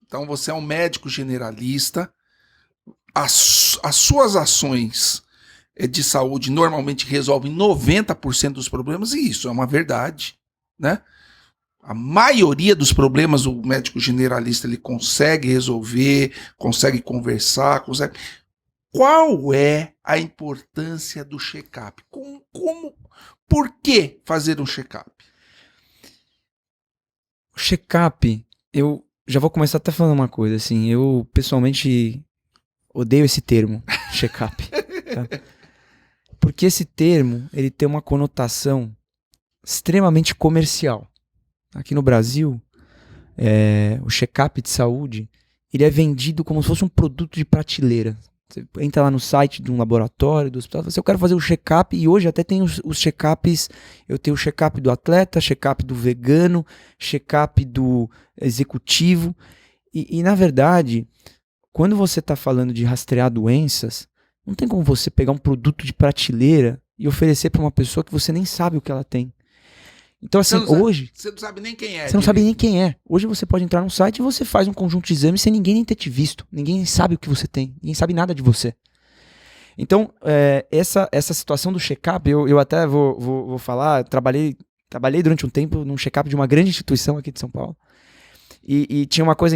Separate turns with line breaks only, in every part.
Então você é um médico generalista, as suas ações de saúde normalmente resolvem 90% dos problemas, e isso é uma verdade, né? A maioria dos problemas o médico generalista ele consegue resolver, consegue conversar, consegue... Qual é a importância do check-up? Por que fazer um check-up?
O check-up, eu já vou começar até falando uma coisa, assim, eu pessoalmente odeio esse termo, check-up, tá? Porque esse termo, ele tem uma conotação extremamente comercial. Aqui no Brasil, o check-up de saúde, ele é vendido como se fosse um produto de prateleira. Você entra lá no site de um laboratório, do hospital, eu quero fazer o check-up, e hoje até tem os check-ups, eu tenho o check-up do atleta, check-up do vegano, check-up do executivo, e na verdade, quando você está falando de rastrear doenças, não tem como você pegar um produto de prateleira e oferecer para uma pessoa que você nem sabe o que ela tem. Então, assim, hoje...
Você não sabe nem quem é.
Você não sabe nem quem é. Hoje você pode entrar num site e você faz um conjunto de exames sem ninguém nem ter te visto. Ninguém sabe o que você tem. Ninguém sabe nada de você. Então, essa situação do check-up, eu até vou falar, trabalhei durante um tempo num check-up de uma grande instituição aqui de São Paulo. E tinha uma coisa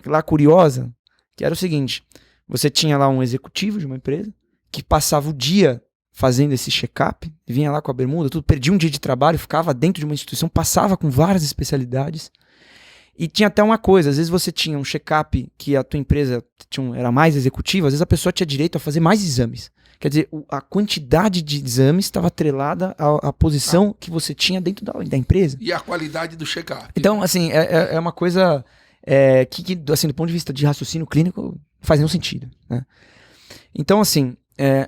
lá curiosa, que era o seguinte: você tinha lá um executivo de uma empresa que passava o dia fazendo esse check-up, vinha lá com a bermuda, tudo, perdia um dia de trabalho, ficava dentro de uma instituição, passava com várias especialidades. E tinha até uma coisa, às vezes você tinha um check-up que a tua empresa era mais executiva, às vezes a pessoa tinha direito a fazer mais exames. Quer dizer, a quantidade de exames estava atrelada à posição que você tinha dentro da empresa.
E a qualidade do check-up.
Então, assim, é uma coisa que, assim, do ponto de vista de raciocínio clínico, não faz nenhum sentido, né? Então, assim,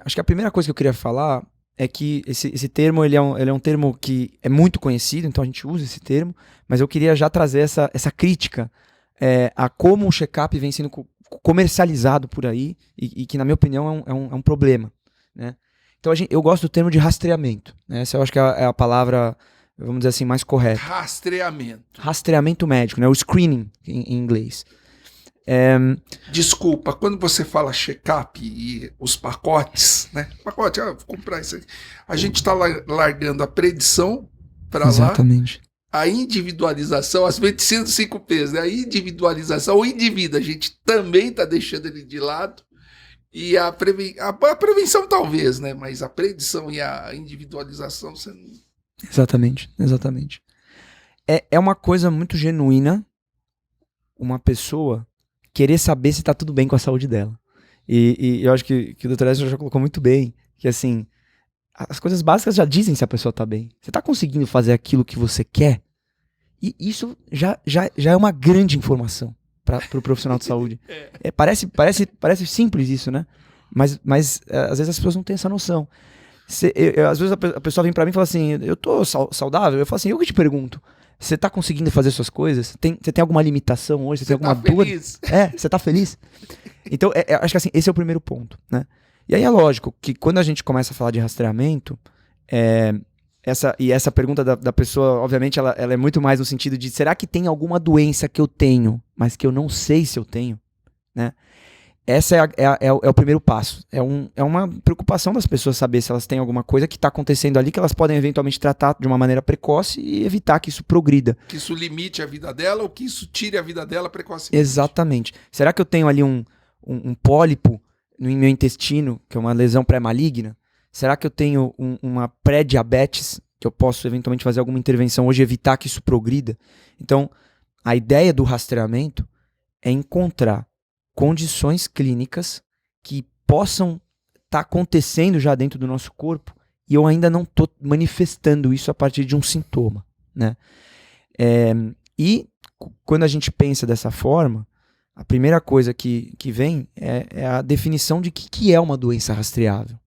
acho que a primeira coisa que eu queria falar é que esse termo ele é um termo que é muito conhecido, então a gente usa esse termo, mas eu queria já trazer essa crítica a como o check-up vem sendo comercializado por aí e que, na minha opinião, é um problema, né? Então eu gosto do termo de rastreamento, né? Essa eu acho que é a palavra, vamos dizer assim, mais correta.
Rastreamento.
Rastreamento médico, né? O screening em inglês.
Desculpa, quando você fala check-up e os pacotes, né? Pacote, vou comprar isso aqui. A gente está largando a predição para lá.
Exatamente.
A individualização, as medicinas 5Ps, né? A individualização, o indivíduo, a gente também está deixando ele de lado. E a prevenção talvez, né? Mas a predição e a individualização... Você não...
Exatamente. É uma coisa muito genuína uma pessoa querer saber se tá tudo bem com a saúde dela. E eu acho que o Dr. Edson já colocou muito bem, que assim, as coisas básicas já dizem se a pessoa tá bem. Você tá conseguindo fazer aquilo que você quer? E isso já é uma grande informação pro profissional de saúde. Parece simples isso, né? Mas às vezes as pessoas não têm essa noção. Às vezes a pessoa vem pra mim e fala assim, eu tô saudável? Eu falo assim, eu que te pergunto. Você tá conseguindo fazer suas coisas? Você tem alguma limitação hoje? Você tem alguma dúvida?
Feliz?
Você tá feliz? Então, acho que assim, esse é o primeiro ponto, né? E aí é lógico que quando a gente começa a falar de rastreamento, essa pergunta da pessoa, obviamente, ela é muito mais no sentido de, será que tem alguma doença que eu tenho, mas que eu não sei se eu tenho, né? Essa é o primeiro passo. É uma preocupação das pessoas saber se elas têm alguma coisa que está acontecendo ali, que elas podem eventualmente tratar de uma maneira precoce e evitar que isso progrida.
Que isso limite a vida dela ou que isso tire a vida dela precocemente.
Exatamente. Será que eu tenho ali um pólipo no meu intestino, que é uma lesão pré-maligna? Será que eu tenho uma pré-diabetes, que eu posso eventualmente fazer alguma intervenção hoje e evitar que isso progrida? Então, a ideia do rastreamento é encontrar condições clínicas que possam estar acontecendo já dentro do nosso corpo e eu ainda não estou manifestando isso a partir de um sintoma, né? E quando a gente pensa dessa forma, a primeira coisa que vem é a definição de que é uma doença rastreável.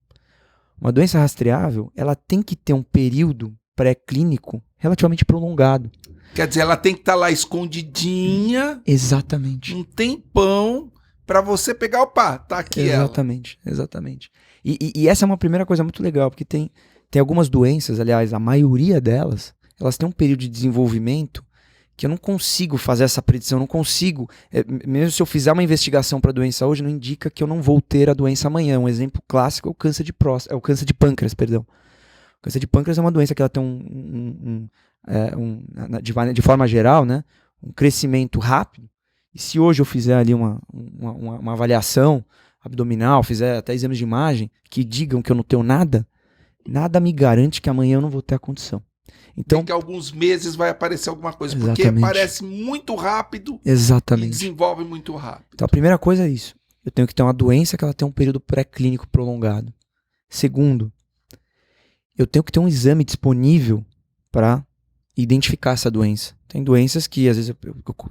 Uma doença rastreável, ela tem que ter um período pré-clínico relativamente prolongado.
Quer dizer, ela tem que estar lá escondidinha.
Exatamente.
Um tempão para você pegar, opa, tá aqui
exatamente, ela. Exatamente. E essa é uma primeira coisa muito legal, porque tem algumas doenças, aliás, a maioria delas, elas têm um período de desenvolvimento que eu não consigo fazer essa predição, eu não consigo, mesmo se eu fizer uma investigação para a doença hoje, não indica que eu não vou ter a doença amanhã. Um exemplo clássico é o câncer de próstata, é o câncer de pâncreas, perdão. O câncer de pâncreas é uma doença que ela tem de forma geral, né, um crescimento rápido, e se hoje eu fizer ali uma avaliação abdominal, fizer até exames de imagem que digam que eu não tenho nada me garante que amanhã eu não vou ter a condição. Então,
daqui a alguns meses vai aparecer alguma coisa,
exatamente.
Porque aparece muito rápido
exatamente.
E desenvolve muito rápido.
Então a primeira coisa é isso. Eu tenho que ter uma doença que ela tem um período pré-clínico prolongado. Segundo, eu tenho que ter um exame disponível para identificar essa doença. Tem doenças que às vezes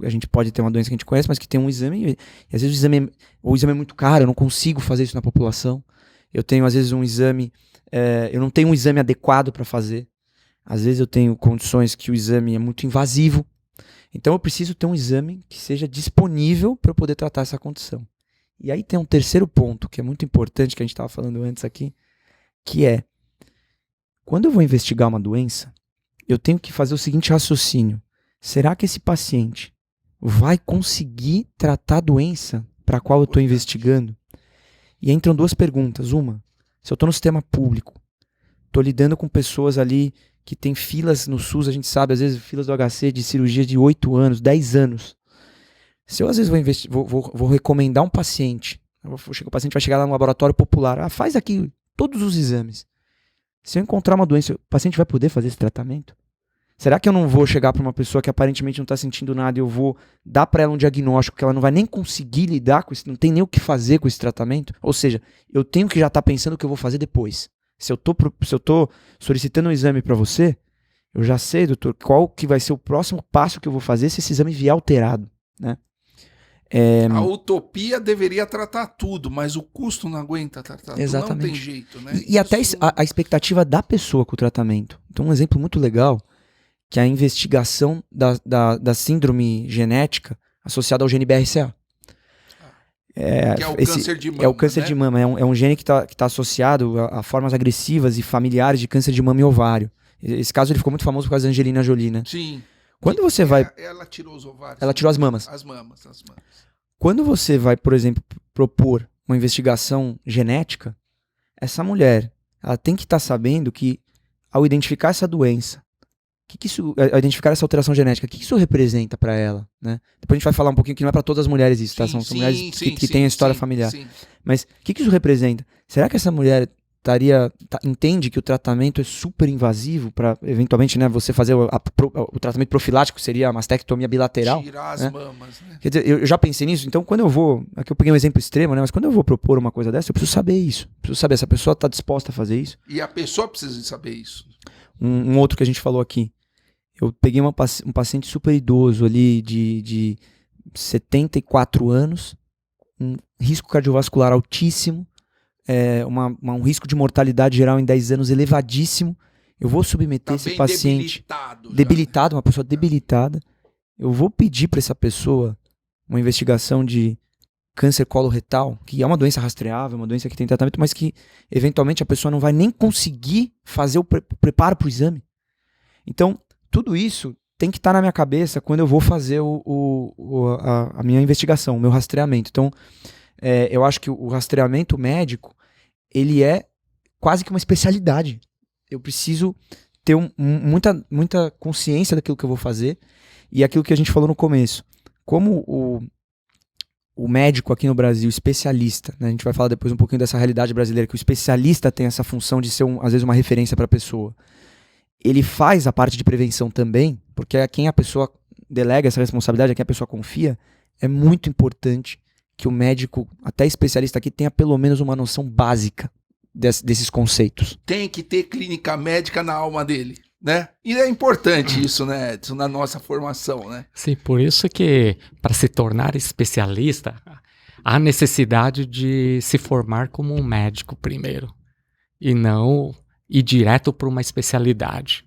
a gente pode ter uma doença que a gente conhece, mas que tem um exame, e às vezes o exame é muito caro, eu não consigo fazer isso na população. Eu tenho às vezes um exame, eu não tenho um exame adequado para fazer. Às vezes eu tenho condições que o exame é muito invasivo. Então eu preciso ter um exame que seja disponível para eu poder tratar essa condição. E aí tem um terceiro ponto que é muito importante, que a gente estava falando antes aqui, que é, quando eu vou investigar uma doença, eu tenho que fazer o seguinte raciocínio. Será que esse paciente vai conseguir tratar a doença para a qual eu estou investigando? E entram duas perguntas. Uma, se eu estou no sistema público, estou lidando com pessoas ali que tem filas no SUS, a gente sabe, às vezes filas do HC de cirurgia de 8 anos, 10 anos. Se eu às vezes vou recomendar um paciente, o paciente vai chegar lá no laboratório popular, faz aqui todos os exames. Se eu encontrar uma doença, o paciente vai poder fazer esse tratamento? Será que eu não vou chegar para uma pessoa que aparentemente não está sentindo nada e eu vou dar para ela um diagnóstico que ela não vai nem conseguir lidar com isso, não tem nem o que fazer com esse tratamento? Ou seja, eu tenho que já estar pensando o que eu vou fazer depois. Se eu tô solicitando um exame para você, eu já sei, doutor, qual que vai ser o próximo passo que eu vou fazer se esse exame vier alterado, né?
A utopia deveria tratar tudo, mas o custo não aguenta tratar
exatamente.
tudo, não tem jeito, né?
E até a expectativa da pessoa com o tratamento. Então um exemplo muito legal, que é a investigação da síndrome genética associada ao gene BRCA.
Que é o câncer de mama.
É o câncer, né? De mama. É um gene que tá associado a formas agressivas e familiares de câncer de mama e ovário. Esse caso ele ficou muito famoso por causa da Angelina Jolie, né?
Sim.
Quando você vai...
Ela tirou os ovários.
Ela tirou as mamas.
As mamas.
Quando você vai, por exemplo, propor uma investigação genética, essa mulher, ela tem que estar sabendo que, ao identificar essa doença, ao identificar essa alteração genética, o que isso representa para ela, né? Depois a gente vai falar um pouquinho que não é para todas as mulheres isso, tá? São mulheres que têm a história familiar. Sim. Mas o que isso representa? Será que essa mulher entende que o tratamento é super invasivo para, eventualmente, né, você fazer o tratamento profilático, seria a mastectomia bilateral?
Tirar as mamas, né?
Quer dizer, eu já pensei nisso, então quando eu vou, aqui eu peguei um exemplo extremo, né, mas quando eu vou propor uma coisa dessa, eu preciso saber isso. Preciso saber se a pessoa está disposta a fazer isso.
E a pessoa precisa saber isso.
Um outro que a gente falou aqui. Eu peguei um paciente super idoso ali de 74 anos, um risco cardiovascular altíssimo, um risco de mortalidade geral em 10 anos elevadíssimo. Eu vou submeter esse paciente debilitado, uma pessoa debilitada. Eu vou pedir para essa pessoa uma investigação de câncer coloretal, que é uma doença rastreável, uma doença que tem tratamento, mas que eventualmente a pessoa não vai nem conseguir fazer o preparo para o exame. Então, tudo isso tem que estar na minha cabeça quando eu vou fazer a minha investigação, o meu rastreamento. Então, eu acho que o rastreamento médico, ele é quase que uma especialidade. Eu preciso ter muita consciência daquilo que eu vou fazer e aquilo que a gente falou no começo. Como o médico aqui no Brasil, especialista, né, a gente vai falar depois um pouquinho dessa realidade brasileira, que o especialista tem essa função de ser, às vezes, uma referência para a pessoa. Ele faz a parte de prevenção também, porque a quem a pessoa delega essa responsabilidade, a quem a pessoa confia, é muito importante que o médico, até especialista aqui, tenha pelo menos uma noção básica desses conceitos.
Tem que ter clínica médica na alma dele, né? E é importante isso, né, Edson, na nossa formação, né?
Sim, por isso que, para se tornar especialista, há necessidade de se formar como um médico primeiro, e não ir direto para uma especialidade,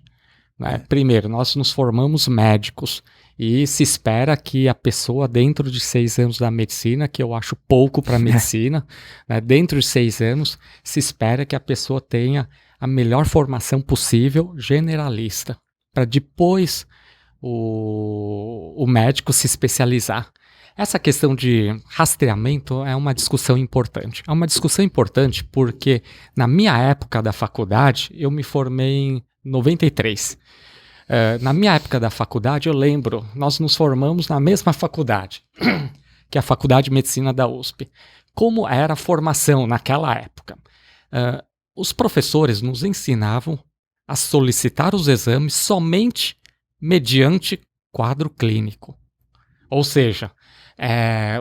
né? Primeiro, nós nos formamos médicos e se espera que a pessoa, dentro de 6 anos da medicina, que eu acho pouco para a medicina, né, dentro de 6 anos, se espera que a pessoa tenha a melhor formação possível generalista, para depois o médico se especializar. Essa questão de rastreamento é uma discussão importante. É uma discussão importante porque na minha época da faculdade, eu me formei em 93. Na minha época da faculdade, eu lembro, nós nos formamos na mesma faculdade, que é a Faculdade de Medicina da USP. Como era a formação naquela época? Os professores nos ensinavam a solicitar os exames somente mediante quadro clínico. Ou seja,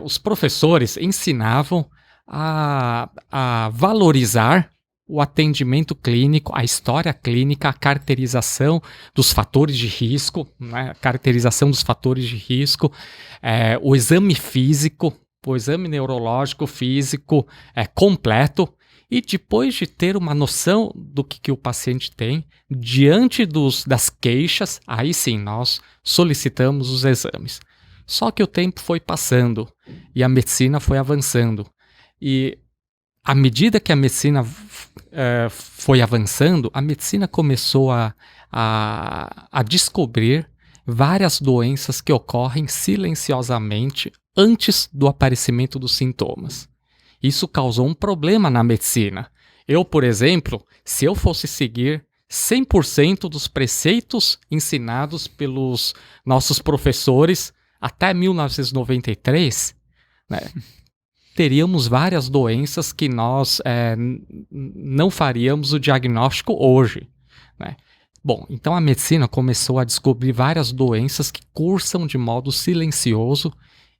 os professores ensinavam a valorizar o atendimento clínico, a história clínica, a caracterização dos fatores de risco, né? A caracterização dos fatores de risco, o exame físico, o exame neurológico físico completo. E depois de ter uma noção do que o paciente tem, diante das queixas, aí sim nós solicitamos os exames. Só que o tempo foi passando e a medicina foi avançando. E à medida que a medicina foi avançando, a medicina começou a descobrir várias doenças que ocorrem silenciosamente antes do aparecimento dos sintomas. Isso causou um problema na medicina. Eu, por exemplo, se eu fosse seguir 100% dos preceitos ensinados pelos nossos professores até 1993, né, teríamos várias doenças que nós não faríamos o diagnóstico hoje, né? Bom, então a medicina começou a descobrir várias doenças que cursam de modo silencioso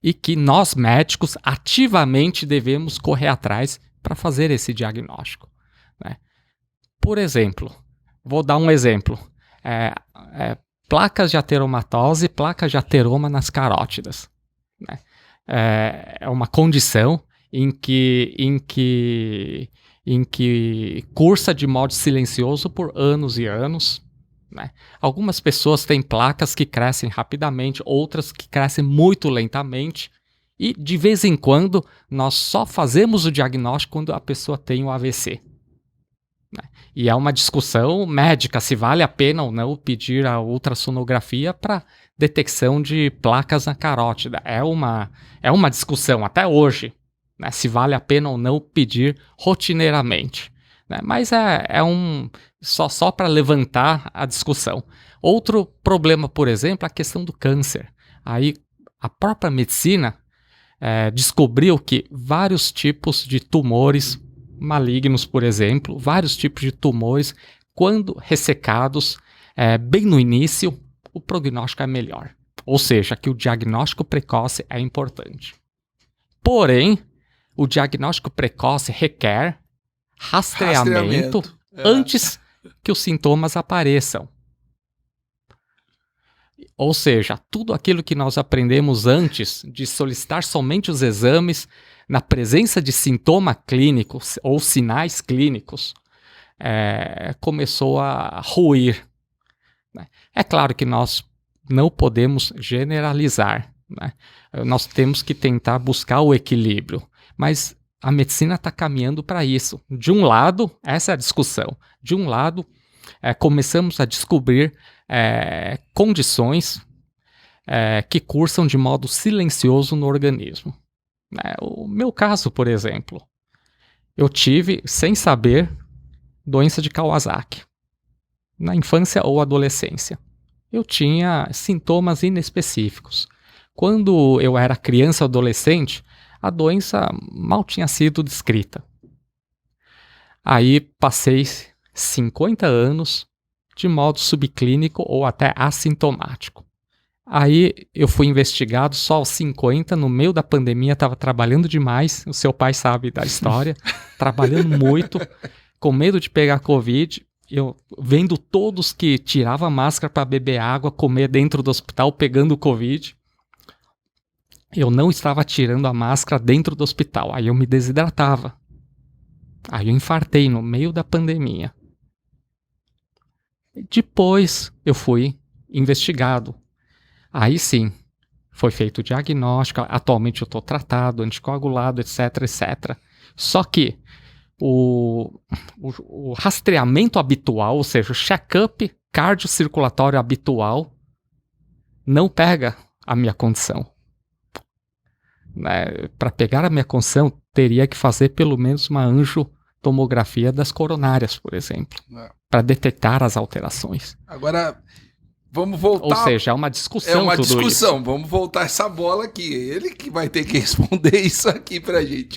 e que nós médicos ativamente devemos correr atrás para fazer esse diagnóstico, né? Por exemplo, vou dar um exemplo, placas de ateromatose, placas de ateroma nas carótidas, né? É uma condição em que cursa de modo silencioso por anos e anos, né? Algumas pessoas têm placas que crescem rapidamente, outras que crescem muito lentamente, e de vez em quando nós só fazemos o diagnóstico quando a pessoa tem o AVC, né? E é uma discussão médica se vale a pena ou não pedir a ultrassonografia para detecção de placas na carótida. É uma discussão até hoje, né, se vale a pena ou não pedir rotineiramente, né? Mas só para levantar a discussão. Outro problema, por exemplo, é a questão do câncer. Aí a própria medicina descobriu que vários tipos de tumores malignos, por exemplo, vários tipos de tumores, quando ressecados bem no início, o prognóstico é melhor. Ou seja, que o diagnóstico precoce é importante. Porém, o diagnóstico precoce requer rastreamento. Antes que os sintomas apareçam. Ou seja, tudo aquilo que nós aprendemos antes de solicitar somente os exames na presença de sintoma clínico ou sinais clínicos começou a ruir, né? É claro que nós não podemos generalizar, né? Nós temos que tentar buscar o equilíbrio, mas a medicina está caminhando para isso. De um lado, essa é a discussão, de um lado, começamos a descobrir condições que cursam de modo silencioso no organismo. O meu caso, por exemplo, eu tive, sem saber, doença de Kawasaki, na infância ou adolescência. Eu tinha sintomas inespecíficos. Quando eu era criança ou adolescente, a doença mal tinha sido descrita. Aí passei 50 anos de modo subclínico ou até assintomático. Aí eu fui investigado só aos 50, no meio da pandemia, estava trabalhando demais, o seu pai sabe da história, trabalhando muito, com medo de pegar Covid, eu vendo todos que tiravam máscara para beber água, comer dentro do hospital, pegando Covid. Eu não estava tirando a máscara dentro do hospital, aí eu me desidratava. Aí eu infartei no meio da pandemia. Depois eu fui investigado. Aí sim, foi feito o diagnóstico, atualmente eu estou tratado, anticoagulado, etc, etc. Só que o rastreamento habitual, ou seja, o check-up cardiocirculatório habitual, não pega a minha condição. Né? Para pegar a minha condição, teria que fazer pelo menos uma angiotomografia das coronárias, por exemplo, para detectar as alterações.
Agora, vamos voltar...
Ou seja, é uma discussão.
É uma
tudo
discussão.
isso.
Vamos voltar essa bola aqui. Ele que vai ter que responder isso aqui pra gente.